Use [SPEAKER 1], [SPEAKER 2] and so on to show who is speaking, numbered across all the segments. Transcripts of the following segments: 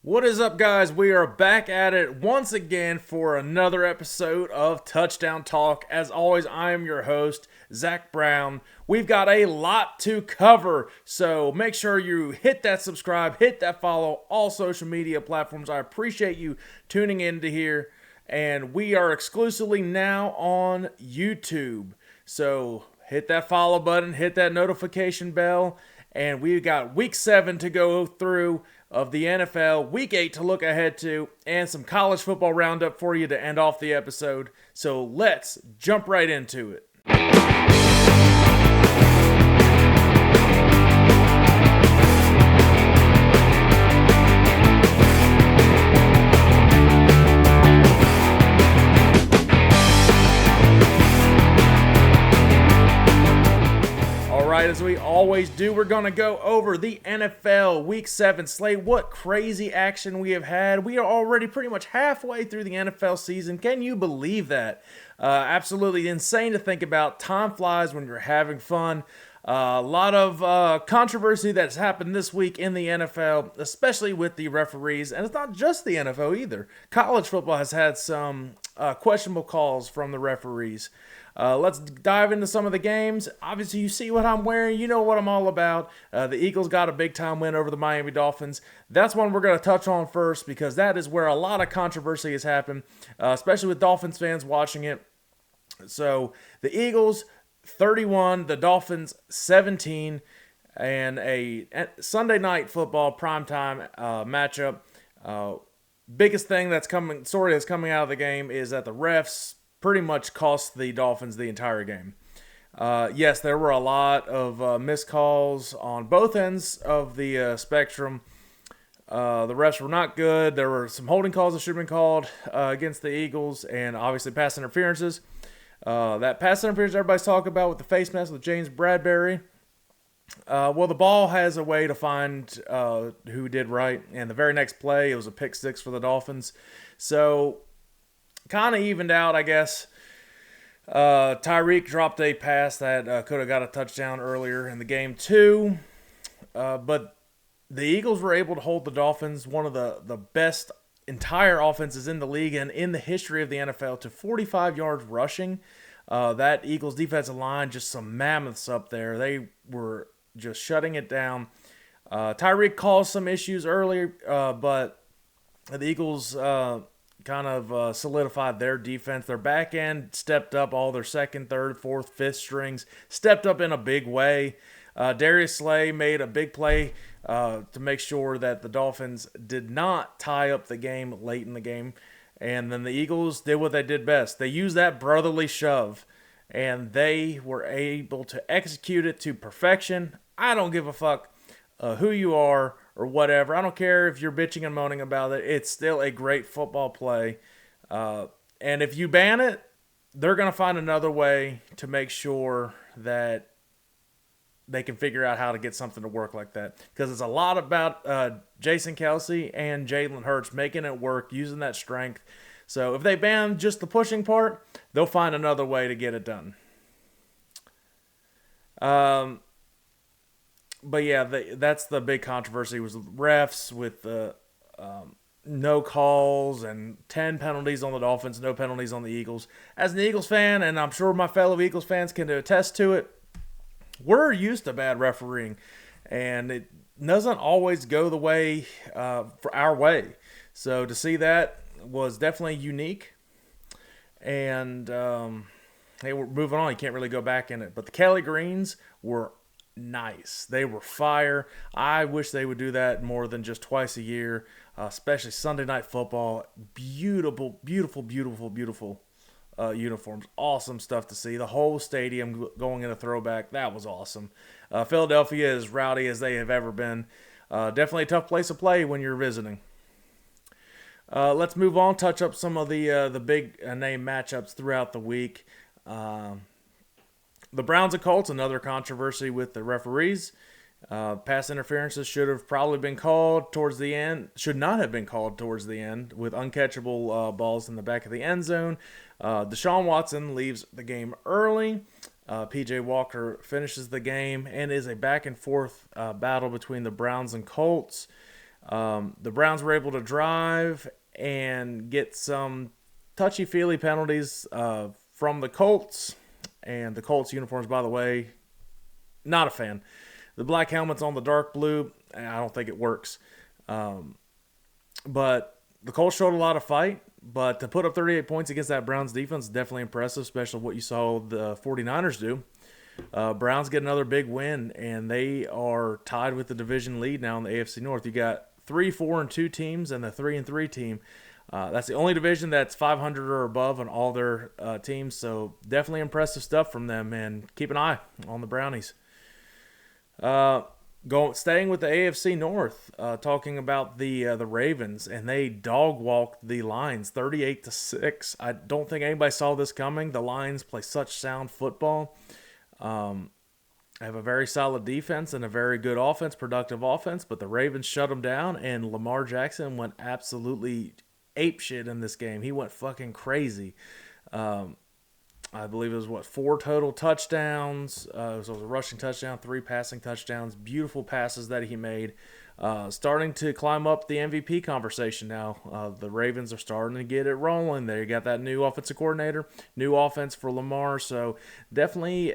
[SPEAKER 1] What is up, guys? We are back at it once again for another episode of Touchdown Talk. As always, I am your host, Zach Brown. We've got a lot to cover, so make sure you hit that subscribe, hit that follow, all social media platforms. I appreciate you tuning in to here, and we are exclusively now on YouTube. So hit that follow button, hit that notification bell, and we've got Week 7 to go through of the NFL, Week 8 to look ahead to, and some college football roundup for you to end off the episode. So let's jump right into it. As we always do, we're going to go over the NFL Week 7 slate. What crazy action we have had. We are already pretty much halfway through the NFL season. Can you believe that? Absolutely insane to think about. Time flies when you're having fun. A lot of controversy that's happened this week in the NFL, especially with the referees. And it's not just the NFL either. College football has had some questionable calls from the referees. Let's dive into some of the games. Obviously, you see what I'm wearing. You know what I'm all about. The Eagles got a big-time win over the Miami Dolphins. That's one we're going to touch on first because that is where a lot of controversy has happened, especially with Dolphins fans watching it. So, the Eagles 31, the Dolphins 17, and a Sunday night football primetime matchup. Biggest thing that's coming out of the game is that the refs pretty much cost the Dolphins the entire game. Yes, there were a lot of missed calls on both ends of the spectrum. The refs were not good. There were some holding calls that should have been called against the Eagles, and obviously pass interferences. That pass interference everybody's talking about with the face mask with James Bradbury. Well, the ball has a way to find who did right, and the very next play, it was a pick six for the Dolphins. So, kind of evened out, I guess. Tyreek dropped a pass that could have got a touchdown earlier in the game too. But the Eagles were able to hold the Dolphins, one of the best entire offenses in the league and in the history of the NFL, to 45 yards rushing. That Eagles defensive line, just some mammoths up there. They were just shutting it down. Tyreek caused some issues earlier, but the Eagles kind of solidified their defense. Their back end stepped up. All their second, third, fourth, fifth strings stepped up in a big way. Darius Slay made a big play to make sure that the Dolphins did not tie up the game late in the game. And then the Eagles did what they did best. They used that brotherly shove, and they were able to execute it to perfection. I don't give a fuck who you are or whatever. I don't care if you're bitching and moaning about it. It's still a great football play. And if you ban it, they're going to find another way to make sure that they can figure out how to get something to work like that. Because it's a lot about Jason Kelce and Jalen Hurts making it work, using that strength. So if they ban just the pushing part, they'll find another way to get it done. But yeah, that's the big controversy was refs with the no calls and 10 penalties on the Dolphins, no penalties on the Eagles. As an Eagles fan, and I'm sure my fellow Eagles fans can attest to it, we're used to bad refereeing, and it doesn't always go the way for our way. So to see that was definitely unique, and hey, we're moving on. You can't really go back in it. But the Kelly Greens were nice. They were fire. I wish they would do that more than just twice a year, especially Sunday Night Football. Beautiful, beautiful, beautiful, beautiful uniforms. Awesome stuff to see. The whole stadium going in a throwback. That was awesome. Philadelphia is rowdy as they have ever been. Definitely a tough place to play when you're visiting. Let's move on, touch up some of the big name matchups throughout the week. The Browns and Colts, another controversy with the referees. Pass interferences should have probably been called towards the end. Should not have been called towards the end with uncatchable balls in the back of the end zone. Deshaun Watson leaves the game early. P.J. Walker finishes the game and is a back-and-forth battle between the Browns and Colts. The Browns were able to drive and get some touchy-feely penalties from the Colts. And the Colts uniforms, by the way, not a fan. The black helmets on the dark blue, I don't think it works. But the Colts showed a lot of fight. But to put up 38 points against that Browns defense is definitely impressive, especially what you saw the 49ers do. Browns get another big win, and they are tied with the division lead now in the AFC North. You got 3, 4, and 2 teams, and the 3 and 3 team. That's the only division that's 500 or above on all their teams. So definitely impressive stuff from them, and keep an eye on the Brownies. Staying with the AFC North, talking about the Ravens, and they dog walked the Lions 38-6. I don't think anybody saw this coming. The Lions play such sound football. Have a very solid defense and a very good offense, productive offense, but the Ravens shut them down, and Lamar Jackson went absolutely apeshit in this game. He went fucking crazy. I believe it was, 4 total touchdowns. It was a rushing touchdown, 3 passing touchdowns, beautiful passes that he made. Starting to climb up the MVP conversation now. The Ravens are starting to get it rolling. They got that new offensive coordinator, new offense for Lamar, so definitely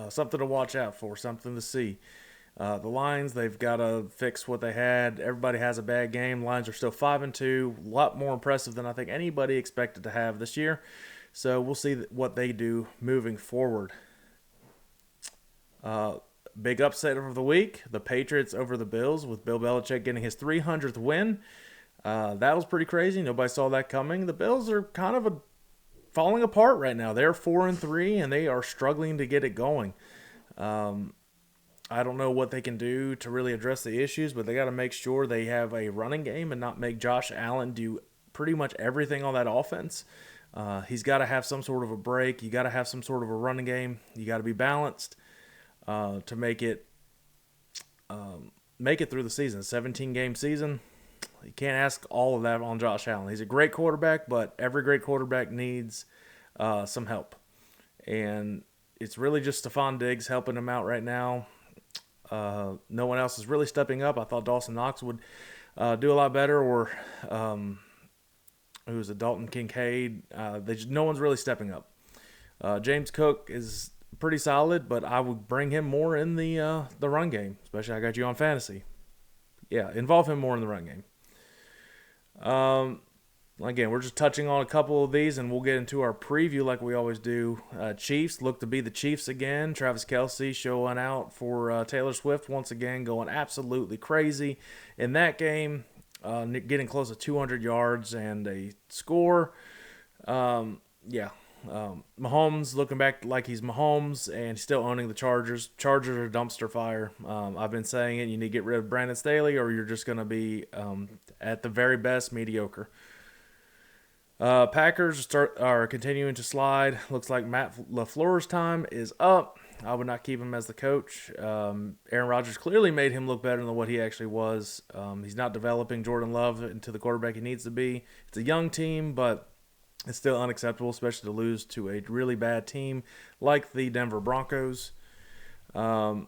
[SPEAKER 1] something to watch out for, something to see. The Lions, they've got to fix what they had. Everybody has a bad game. Lions are still 5-2, a lot more impressive than I think anybody expected to have this year. So we'll see what they do moving forward. Big upset of the week, the Patriots over the Bills, with Bill Belichick getting his 300th win. That was pretty crazy. Nobody saw that coming. The Bills are kind of falling apart right now. They're 4-3, and they are struggling to get it going. I don't know what they can do to really address the issues, but they got to make sure they have a running game and not make Josh Allen do pretty much everything on that offense. He's got to have some sort of a break. You got to have some sort of a running game. You got to be balanced to make it through the season. 17-game season. You can't ask all of that on Josh Allen. He's a great quarterback, but every great quarterback needs some help. And it's really just Stephon Diggs helping him out right now. No one else is really stepping up. I thought Dawson Knox would do a lot better, or who was a Dalton Kincaid. No one's really stepping up. James Cook is pretty solid, but I would bring him more in the run game, especially I got you on fantasy. Yeah, involve him more in the run game. Again, we're just touching on a couple of these, and we'll get into our preview like we always do. Chiefs look to be the Chiefs again. Travis Kelce showing out for Taylor Swift once again, going absolutely crazy in that game, getting close to 200 yards and a score. Mahomes looking back like he's Mahomes and still owning the Chargers. Chargers are dumpster fire. I've been saying it. You need to get rid of Brandon Staley, or you're just going to be, at the very best, mediocre. Packers are continuing to slide. Looks like Matt LaFleur's time is up. I would not keep him as the coach. Aaron Rodgers clearly made him look better than what he actually was. He's not developing Jordan Love into the quarterback he needs to be. It's a young team, but it's still unacceptable, especially to lose to a really bad team like the Denver Broncos. And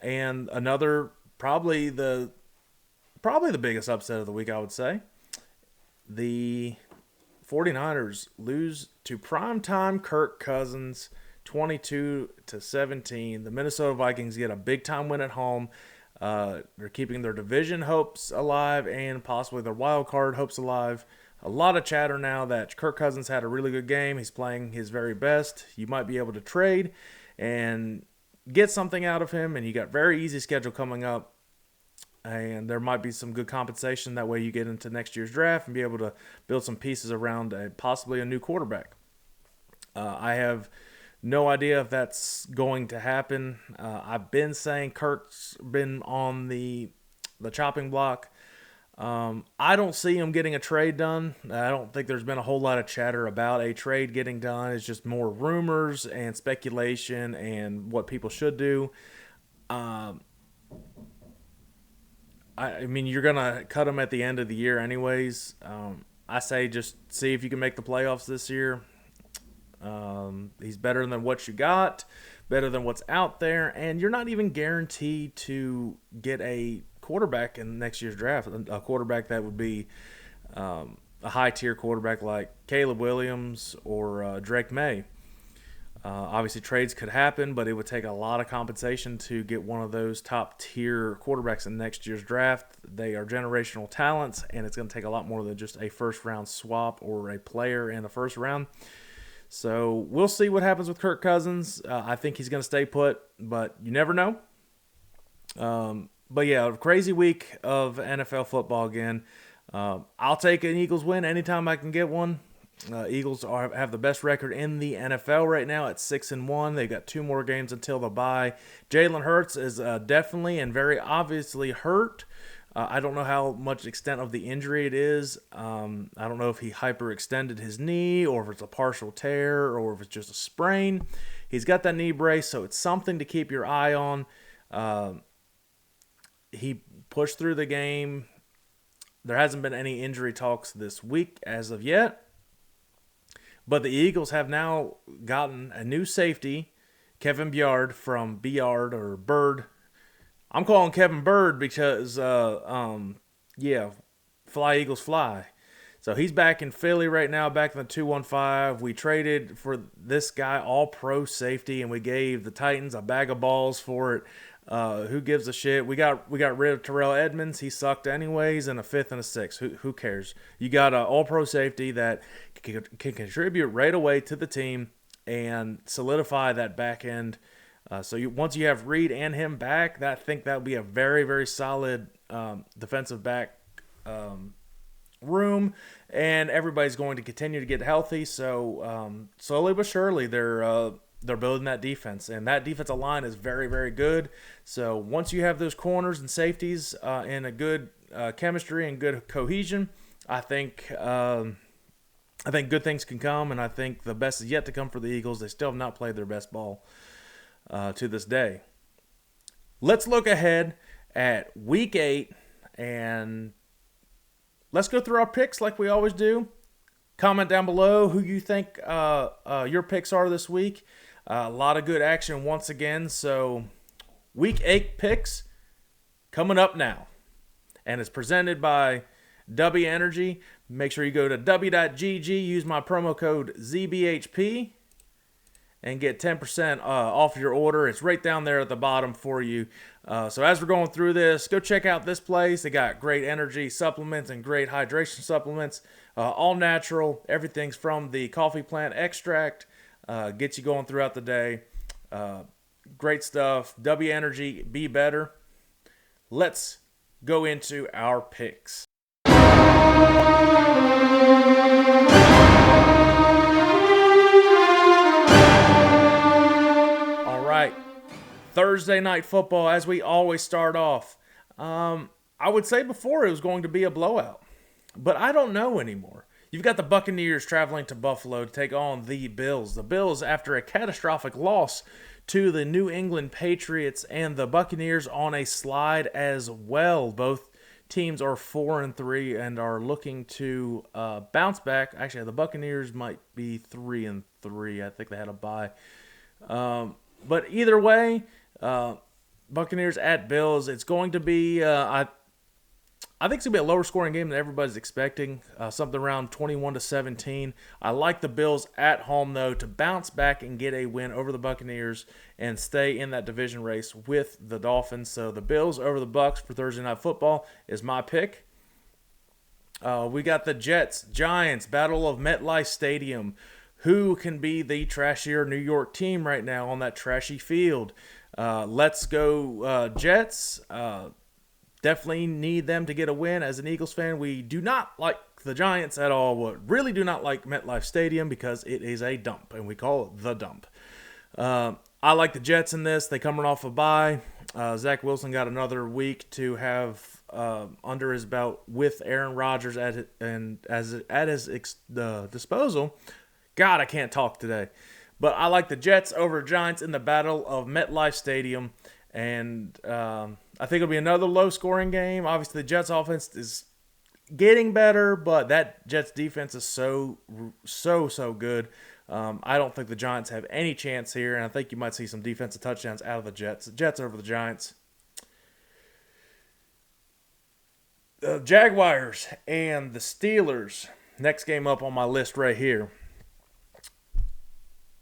[SPEAKER 1] another, probably the biggest upset of the week, I would say. The 49ers lose to primetime Kirk Cousins 22-17. The Minnesota Vikings get a big-time win at home. They're keeping their division hopes alive and possibly their wild card hopes alive. A lot of chatter now that Kirk Cousins had a really good game. He's playing his very best. You might be able to trade and get something out of him, and you got very easy schedule coming up. And there might be some good compensation. That way you get into next year's draft and be able to build some pieces around possibly a new quarterback. I have no idea if that's going to happen. I've been saying Kirk's been on the chopping block. I don't see him getting a trade done. I don't think there's been a whole lot of chatter about a trade getting done. It's just more rumors and speculation and what people should do. I mean, you're going to cut him at the end of the year anyways. I say just see if you can make the playoffs this year. He's better than what you got, better than what's out there, and you're not even guaranteed to get a quarterback in next year's draft, a quarterback that would be a high-tier quarterback like Caleb Williams or Drake May. Obviously, trades could happen, but it would take a lot of compensation to get one of those top-tier quarterbacks in next year's draft. They are generational talents, and it's going to take a lot more than just a first-round swap or a player in the first round. So we'll see what happens with Kirk Cousins. I think he's going to stay put, but you never know. But yeah, crazy week of NFL football again. I'll take an Eagles win anytime I can get one. Eagles have the best record in the NFL right now at 6-1. They've got 2 more games until the bye. Jalen Hurts is definitely and very obviously hurt. I don't know how much extent of the injury it is. I don't know if he hyperextended his knee or if it's a partial tear or if it's just a sprain. He's got that knee brace, so it's something to keep your eye on. He pushed through the game. There hasn't been any injury talks this week as of yet. But the Eagles have now gotten a new safety, Kevin Byard from Byard or Bird. I'm calling Kevin Bird because, fly Eagles fly. So he's back in Philly right now, back in the 215. We traded for this guy, all-pro safety, and we gave the Titans a bag of balls for it. Who gives a shit? We got rid of Terrell Edmonds. He sucked anyways, and a 5th and a 6th. Who cares? You got an all-pro safety that can contribute right away to the team and solidify that back end. Once you have Reed and him back, I think that would be a very, very solid defensive back room, and everybody's going to continue to get healthy. So slowly but surely, they're building that defense, and that defensive line is very, very good. So once you have those corners and safeties in a good chemistry and good cohesion, I think good things can come, and I think the best is yet to come for the Eagles. They still have not played their best ball to this day. Let's look ahead at Week 8, and let's go through our picks like we always do. Comment down below who you think your picks are this week. A lot of good action once again. So Week 8 picks coming up now. And it's presented by W Energy. Make sure you go to w.gg, use my promo code ZBHP, and get 10% off your order. It's right down there at the bottom for you. So as we're going through this, go check out this place. They got great energy supplements and great hydration supplements. All natural. Everything's from the coffee plant extract. Gets you going throughout the day. Great stuff. W Energy, be better. Let's go into our picks. All right. Thursday night football, as we always start off. I would say before it was going to be a blowout, but I don't know anymore. You've got the Buccaneers traveling to Buffalo to take on the Bills. The Bills, after a catastrophic loss to the New England Patriots, and the Buccaneers on a slide as well. Both teams are 4-3 and are looking to bounce back. Actually, the Buccaneers might be 3-3. I think they had a bye. But either way, Buccaneers at Bills. It's going to be, I think it's going to be a lower scoring game than everybody's expecting. Something around 21-17. I like the Bills at home, though, to bounce back and get a win over the Buccaneers and stay in that division race with the Dolphins. So the Bills over the Bucs for Thursday Night Football is my pick. We got the Jets, Giants, Battle of MetLife Stadium. Who can be the trashier New York team right now on that trashy field? Let's go Jets. Definitely need them to get a win. As an Eagles fan, we do not like the Giants at all. We really do not like MetLife Stadium because it is a dump, and we call it the dump. I like the Jets in this. They coming off a bye. Zach Wilson got another week to have under his belt with Aaron Rodgers at his disposal. God, I can't talk today. But I like the Jets over Giants in the Battle of MetLife Stadium. And I think it'll be another low-scoring game. Obviously, the Jets' offense is getting better, but that Jets' defense is so good. I don't think the Giants have any chance here, and I think you might see some defensive touchdowns out of the Jets. Jets over the Giants. The Jaguars and the Steelers. Next game up on my list right here.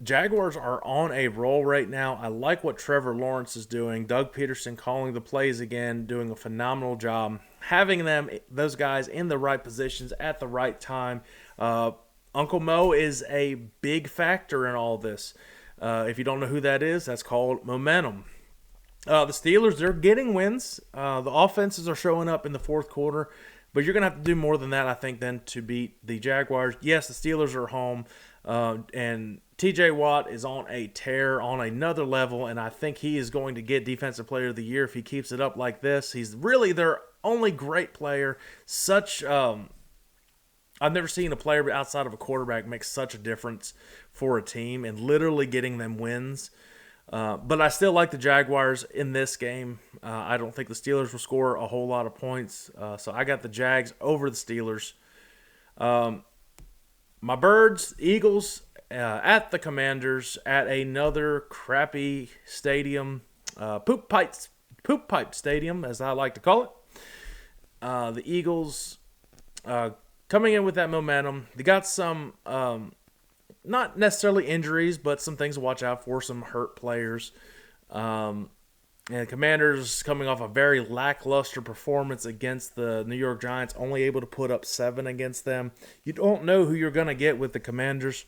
[SPEAKER 1] Jaguars are on a roll right now. I like what Trevor Lawrence is doing. Doug Peterson calling the plays again, doing a phenomenal job. Having those guys in the right positions at the right time. Uncle Mo is a big factor in all this. If you don't know who that is, that's called momentum. The Steelers, they're getting wins. The offenses are showing up in the fourth quarter, but you're going to have to do more than that, I think, than to beat the Jaguars. Yes, the Steelers are home, and TJ Watt is on a tear on another level, and I think he is going to get Defensive Player of the Year if he keeps it up like this. He's really their only great player. I've never seen a player outside of a quarterback make such a difference for a team and literally getting them wins. But I still like the Jaguars in this game. I don't think the Steelers will score a whole lot of points. So I got the Jags over the Steelers. My Birds, Eagles, at the Commanders at another crappy stadium. Poop pipe stadium, as I like to call it. The Eagles coming in with that momentum. They got some... not necessarily injuries, but some things to watch out for, some hurt players. And the Commanders coming off a very lackluster performance against the New York Giants, only able to put up 7 against them. You don't know who you're going to get with the Commanders.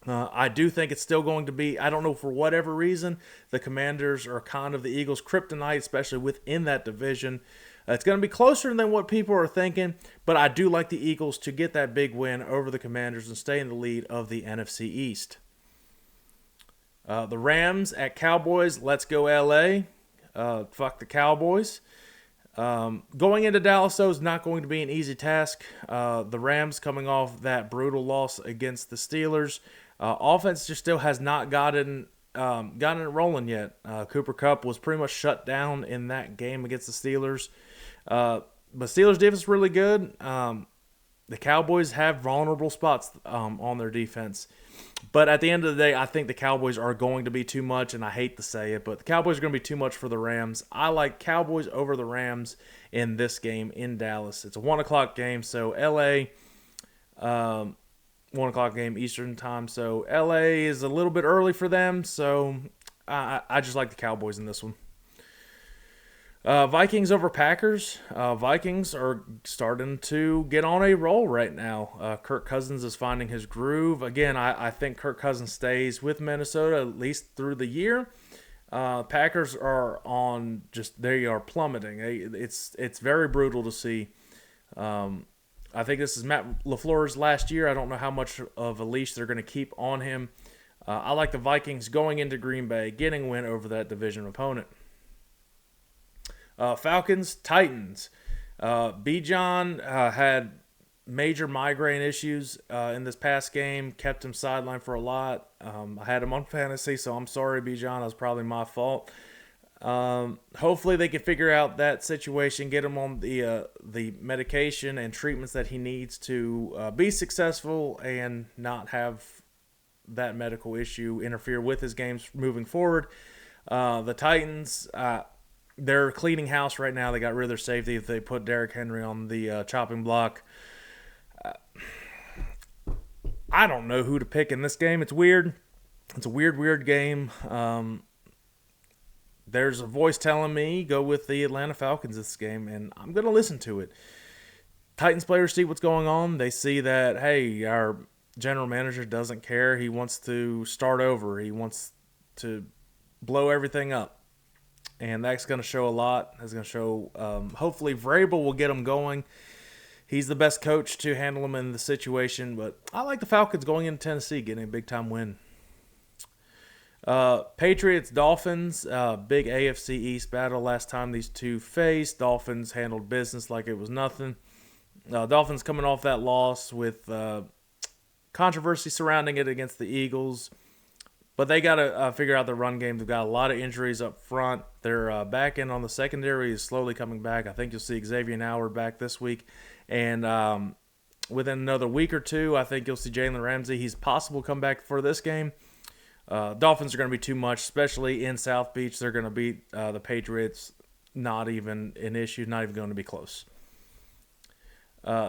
[SPEAKER 1] I do think it's still going to be, I don't know, for whatever reason, the Commanders are kind of the Eagles' kryptonite, especially within that division. It's going to be closer than what people are thinking, but I do like the Eagles to get that big win over the Commanders and stay in the lead of the NFC East. The Rams at Cowboys. Let's go LA. Fuck the Cowboys. Going into Dallas, though, is not going to be an easy task. The Rams coming off that brutal loss against the Steelers. Offense just still has not gotten it rolling yet. Cooper Kupp was pretty much shut down in that game against the Steelers. But Steelers defense is really good. The Cowboys have vulnerable spots on their defense. But at the end of the day, I think the Cowboys are going to be too much, and I hate to say it, but the Cowboys are going to be too much for the Rams. I like Cowboys over the Rams in this game in Dallas. It's a 1 o'clock game, so L.A., 1 o'clock game Eastern time, so L.A. is a little bit early for them, so I just like the Cowboys in this one. Vikings over Packers. Vikings are starting to get on a roll right now. Kirk Cousins is finding his groove. Again, I think Kirk Cousins stays with Minnesota at least through the year. Packers are they are plummeting. It's very brutal to see. I think this is Matt LaFleur's last year. I don't know how much of a leash they're going to keep on him. I like the Vikings going into Green Bay, getting a win over that division opponent. Falcons, Titans. Bijan had major migraine issues in this past game, kept him sidelined for a lot. I had him on fantasy, so I'm sorry, Bijan. That was probably my fault. Hopefully they can figure out that situation, get him on the medication and treatments that he needs to be successful and not have that medical issue interfere with his games moving forward. The Titans... they're cleaning house right now. They got rid of their safety. They put Derrick Henry on the chopping block. I don't know who to pick in this game. It's weird. It's a weird game. There's a voice telling me go with the Atlanta Falcons this game, and I'm going to listen to it. Titans players see what's going on. They see that, hey, our general manager doesn't care. He wants to start over. He wants to blow everything up. And that's going to show a lot. That's going to show, hopefully, Vrabel will get them going. He's the best coach to handle them in the situation. But I like the Falcons going into Tennessee, getting a big-time win. Patriots, Dolphins, big AFC East battle last time these two faced. Dolphins handled business like it was nothing. Dolphins coming off that loss with controversy surrounding it against the Eagles. But they got to figure out the run game. They've got a lot of injuries up front. Their back end on the secondary is slowly coming back. I think you'll see Xavier Howard back this week. And within another week or two, I think you'll see Jalen Ramsey. He's possible to come back for this game. Dolphins are going to be too much, especially in South Beach. They're going to beat the Patriots. Not even an issue, not even going to be close.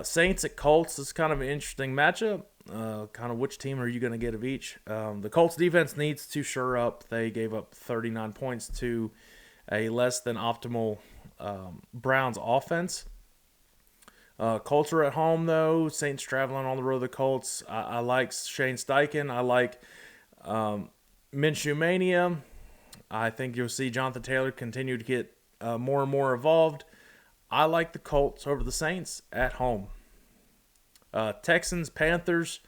[SPEAKER 1] Saints at Colts is kind of an interesting matchup. Kind of which team are you going to get of each? The Colts defense needs to shore up. They gave up 39 points to a less than optimal Browns offense. Colts are at home, though. Saints traveling on the road. The Colts. I like Shane Steichen. I like Minshew Mania. I think you'll see Jonathan Taylor continue to get more and more involved. I like the Colts over the Saints at home. Texans, Panthers,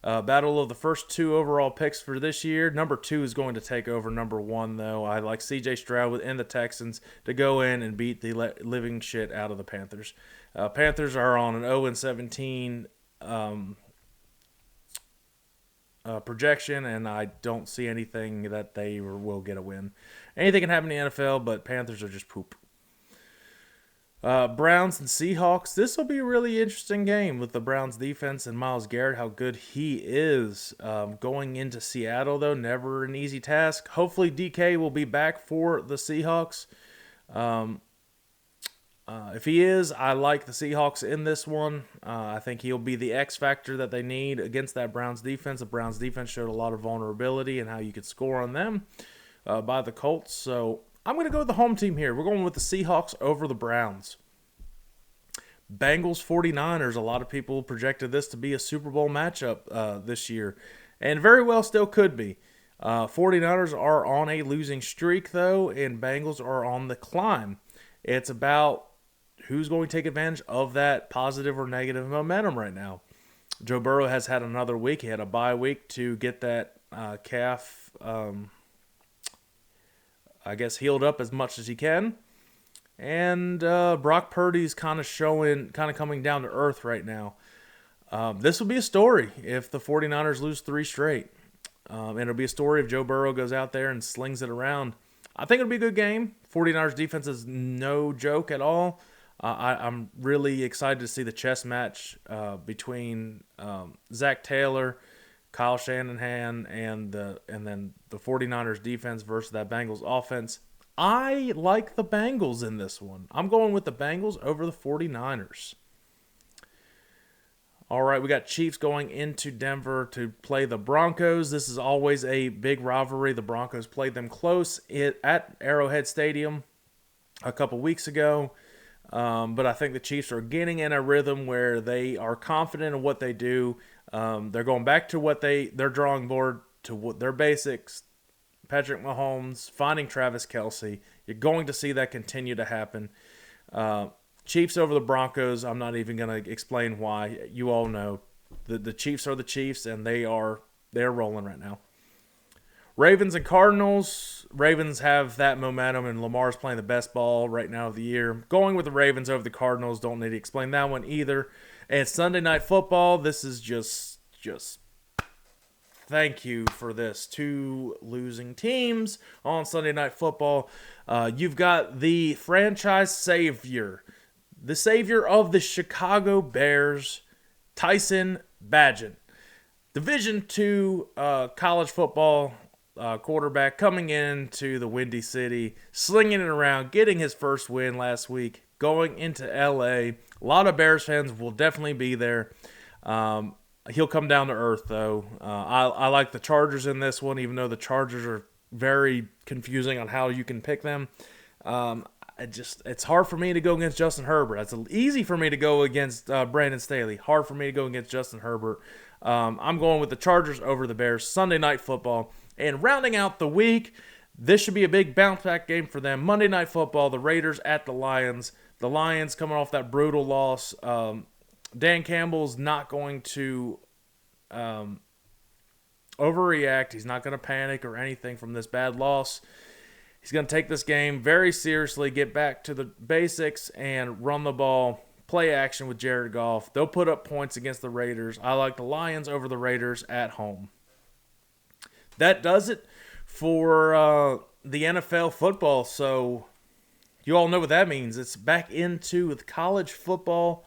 [SPEAKER 1] battle of the first 2 overall picks for this year. Number 2 is going to take over number 1, though. I like C.J. Stroud and the Texans to go in and beat the living shit out of the Panthers. Panthers are on an 0-17 projection, and I don't see anything that they will get a win. Anything can happen in the NFL, but Panthers are just poop. Browns and Seahawks. This will be a really interesting game with the Browns defense and Myles Garrett, how good he is. Going into Seattle, though, never an easy task. Hopefully DK will be back for the Seahawks. If he is, I like the Seahawks in this one. I think he'll be the X factor that they need against that Browns defense. The Browns defense showed a lot of vulnerability and how you could score on them by the Colts. So I'm going to go with the home team here. We're going with the Seahawks over the Browns. Bengals 49ers. A lot of people projected this to be a Super Bowl matchup this year, and very well still could be. 49ers are on a losing streak, though, and Bengals are on the climb. It's about who's going to take advantage of that positive or negative momentum right now. Joe Burrow has had another week. He had a bye week to get that calf healed up as much as he can. And Brock Purdy's kind of coming down to earth right now. This will be a story if the 49ers lose 3 straight. And it'll be a story if Joe Burrow goes out there and slings it around. I think it'll be a good game. 49ers defense is no joke at all. I'm really excited to see the chess match between Zach Taylor, Kyle Shanahan, and then the 49ers defense versus that Bengals offense. I like the Bengals in this one. I'm going with the Bengals over the 49ers. All right, we got Chiefs going into Denver to play the Broncos. This is always a big rivalry. The Broncos played them close at Arrowhead Stadium a couple weeks ago. But I think the Chiefs are getting in a rhythm where they are confident in what they do. They're going back to their drawing board, to what their basics. Patrick Mahomes, finding Travis Kelce. You're going to see that continue to happen. Chiefs over the Broncos, I'm not even going to explain why. You all know. The Chiefs are the Chiefs, and they're rolling right now. Ravens and Cardinals. Ravens have that momentum, and Lamar's playing the best ball right now of the year. Going with the Ravens over the Cardinals. Don't need to explain that one either. And Sunday Night Football. This is just thank you for this. 2 losing teams on Sunday Night Football. You've got the franchise savior, the savior of the Chicago Bears, Tyson Bagent. Division II college football quarterback coming into the Windy City, slinging it around, getting his first win last week, going into LA. A lot of Bears fans will definitely be there. He'll come down to earth, though. I like the Chargers in this one, even though the Chargers are very confusing on how you can pick them. It's hard for me to go against Justin Herbert. It's easy for me to go against Brandon Staley. Hard for me to go against Justin Herbert. I'm going with the Chargers over the Bears. Sunday Night Football. And rounding out the week, this should be a big bounce-back game for them. Monday Night Football, the Raiders at the Lions. The Lions coming off that brutal loss. Dan Campbell's not going to overreact. He's not going to panic or anything from this bad loss. He's going to take this game very seriously, get back to the basics, and run the ball, play action with Jared Goff. They'll put up points against the Raiders. I like the Lions over the Raiders at home. That does it for the NFL football. So you all know what that means. It's back into the college football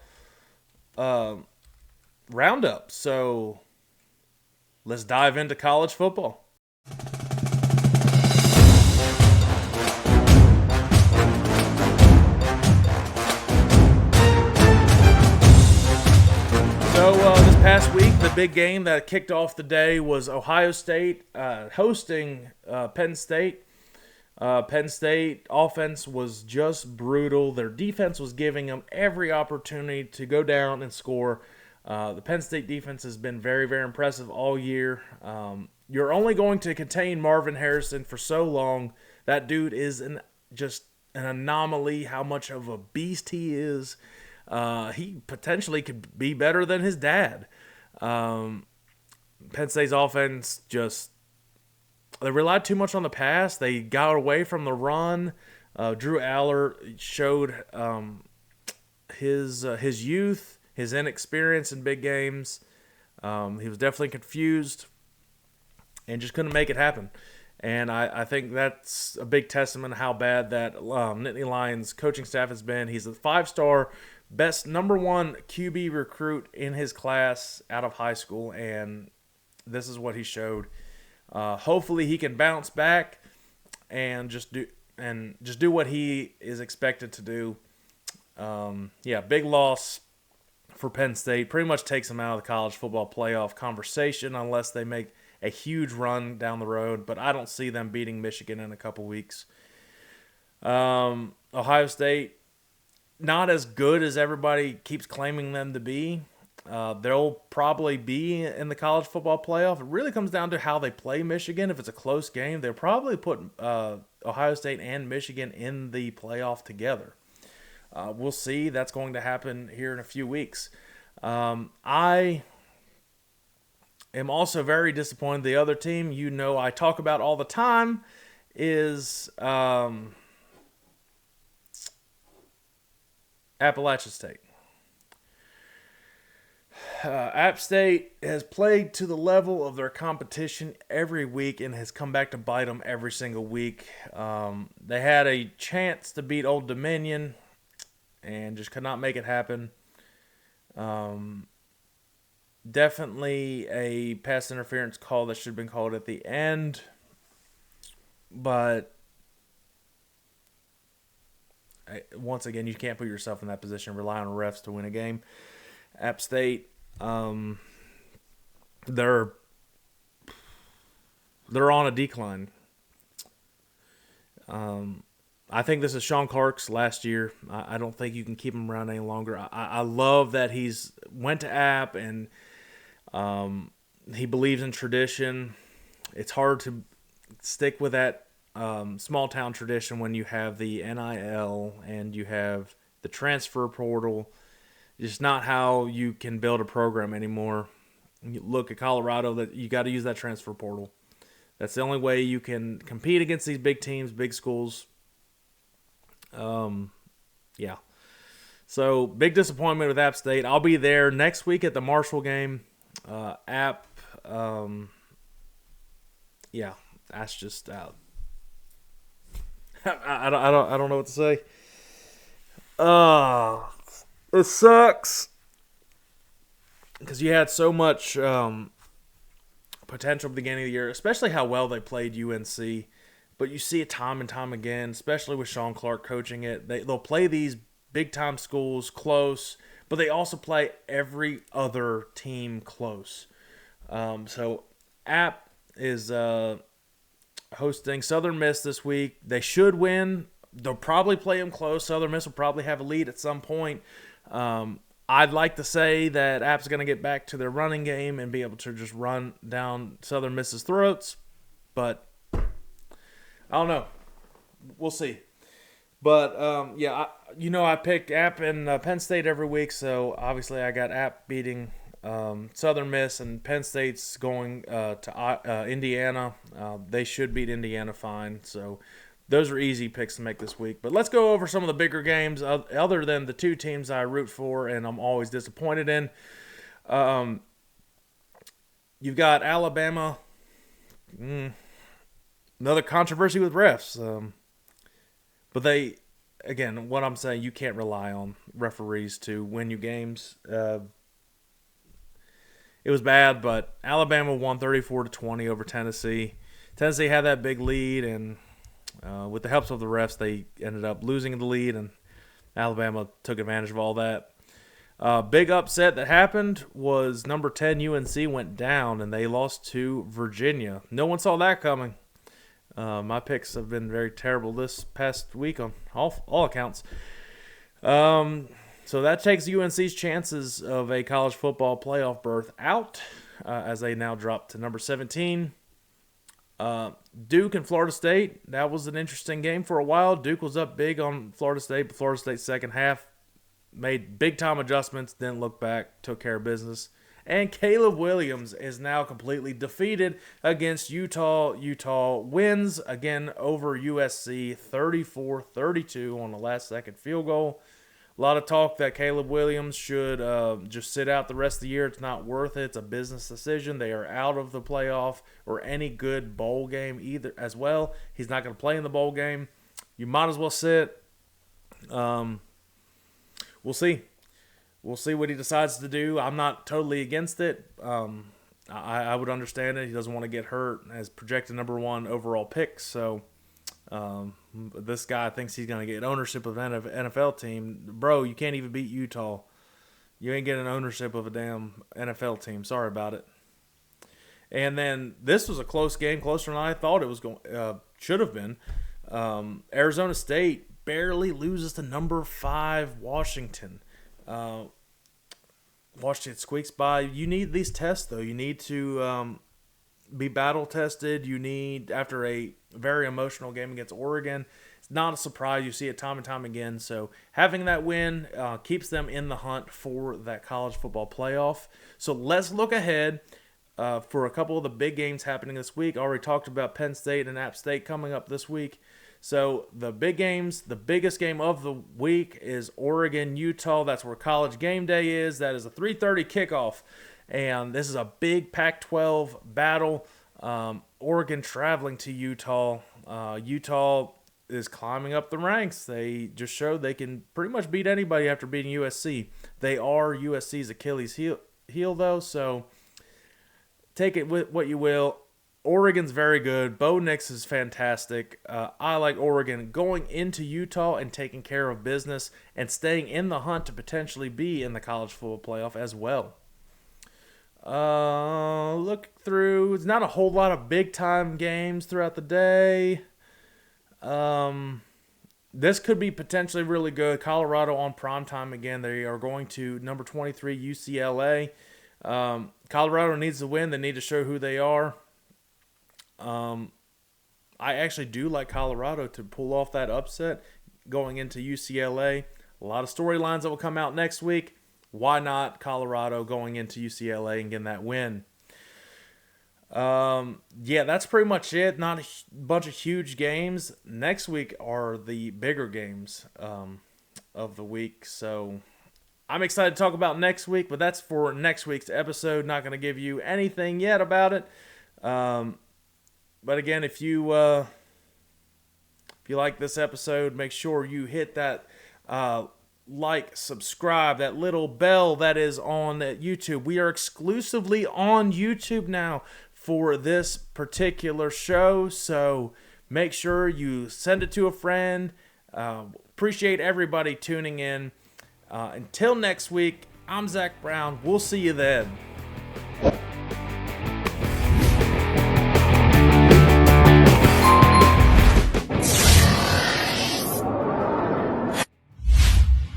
[SPEAKER 1] roundup. So let's dive into college football. So this past week, the big game that kicked off the day was Ohio State hosting Penn State. Penn State offense was just brutal. Their defense was giving them every opportunity to go down and score. The Penn State defense has been very, very impressive all year. You're only going to contain Marvin Harrison for so long. That dude is just an anomaly, how much of a beast he is. He potentially could be better than his dad. Penn State's offense they relied too much on the pass. They got away from the run. Drew Aller showed his youth, his inexperience in big games. He was definitely confused and just couldn't make it happen. And I think that's a big testament to how bad that Nittany Lions coaching staff has been. He's a 5-star, best number 1 QB recruit in his class out of high school, and this is what he showed. Hopefully he can bounce back and just do what he is expected to do. Big loss for Penn State. Pretty much takes them out of the college football playoff conversation unless they make a huge run down the road, but I don't see them beating Michigan in a couple weeks. Ohio State, not as good as everybody keeps claiming them to be. They'll probably be in the college football playoff. It really comes down to how they play Michigan. If it's a close game, they'll probably put Ohio State and Michigan in the playoff together. We'll see. That's going to happen here in a few weeks. I am also very disappointed. The other team, I talk about all the time, is Appalachian State. App State has played to the level of their competition every week and has come back to bite them every single week. They had a chance to beat Old Dominion and just could not make it happen. Definitely a pass interference call that should have been called at the end. But once again, you can't put yourself in that position, rely on refs to win a game. App State, they're on a decline. I think this is Sean Clark's last year. I don't think you can keep him around any longer. I love that he's went to App and he believes in tradition. It's hard to stick with that small town tradition when you have the NIL and you have the transfer portal. It's not how you can build a program anymore. You look at Colorado, that you got to use that transfer portal. That's the only way you can compete against these big teams, big schools. So big disappointment with App State. I'll be there next week at the Marshall game. App, that's just out. I don't know what to say. It sucks because you had so much potential at the beginning of the year, especially how well they played UNC. But you see it time and time again, especially with Sean Clark coaching it. They'll play these big-time schools close, but they also play every other team close. So App is hosting Southern Miss this week. They should win. They'll probably play them close. Southern Miss will probably have a lead at some point. I'd like to say that App's going to get back to their running game and be able to just run down Southern Miss's throats. But I don't know. We'll see. But, I pick App and Penn State every week, so obviously I got App beating Southern Miss, and Penn State's going to Indiana. They should beat Indiana fine, so those are easy picks to make this week. But let's go over some of the bigger games other than the two teams I root for and I'm always disappointed in. You've got Alabama. Another controversy with refs. But what I'm saying, you can't rely on referees to win you games. It was bad, but Alabama won 34-20 over Tennessee. Tennessee had that big lead, and with the help of the refs, they ended up losing the lead, and Alabama took advantage of all that. Big upset that happened was number 10 UNC went down and they lost to Virginia. No one saw that coming. My picks have been very terrible this past week on all accounts. So that takes UNC's chances of a college football playoff berth out as they now drop to number 17. Duke and Florida State, that was an interesting game for a while. Duke was up big on Florida State, but Florida State's second half made big-time adjustments, didn't look back, took care of business. And Caleb Williams is now completely defeated against Utah. Utah wins again over USC 34-32 on the last-second field goal. A lot of talk that Caleb Williams should just sit out the rest of the year. It's not worth it. It's a business decision. They are out of the playoff or any good bowl game either as well. He's not going to play in the bowl game. You might as well sit. We'll see. We'll see what he decides to do. I'm not totally against it. I would understand it. He doesn't want to get hurt as projected number 1 overall pick. So this guy thinks he's going to get ownership of an NFL team. Bro, you can't even beat Utah. You ain't getting ownership of a damn NFL team. Sorry about it. And then this was a close game, closer than I thought it was going. Should have been. Arizona State barely loses to number 5 Washington. Washington squeaks by. You need these tests, though. You need to be battle tested. You need, after a very emotional game against Oregon, it's not a surprise. You see it time and time again. So having that win keeps them in the hunt for that college football playoff. So let's look ahead for a couple of the big games happening this week. I already talked about Penn State and App State coming up this week. So the big games, the biggest game of the week is Oregon-Utah. That's where College Game Day is. That is a 3:30 kickoff. And this is a big Pac-12 battle. Oregon traveling to Utah. Utah is climbing up the ranks. They just showed they can pretty much beat anybody after beating USC. They are USC's Achilles heel though, so take it with what you will. Oregon's very good. Bo Nix is fantastic. I like Oregon going into Utah and taking care of business and staying in the hunt to potentially be in the college football playoff as well. Look through. It's not a whole lot of big-time games throughout the day. This could be potentially really good. Colorado on primetime again. They are going to number 23 UCLA. Colorado needs to win. They need to show who they are. I actually do like Colorado to pull off that upset going into UCLA. A lot of storylines that will come out next week. Why not Colorado going into UCLA and getting that win? Yeah, that's pretty much it. Not a bunch of huge games. Next week are the bigger games of the week. So I'm excited to talk about next week, but that's for next week's episode. Not going to give you anything yet about it. But again, if you like this episode, make sure you hit that like, subscribe, that little bell that is on YouTube. We are exclusively on YouTube now for this particular show, so make sure you send it to a friend. Appreciate everybody tuning in. Until next week, I'm Zach Brown. We'll see you then.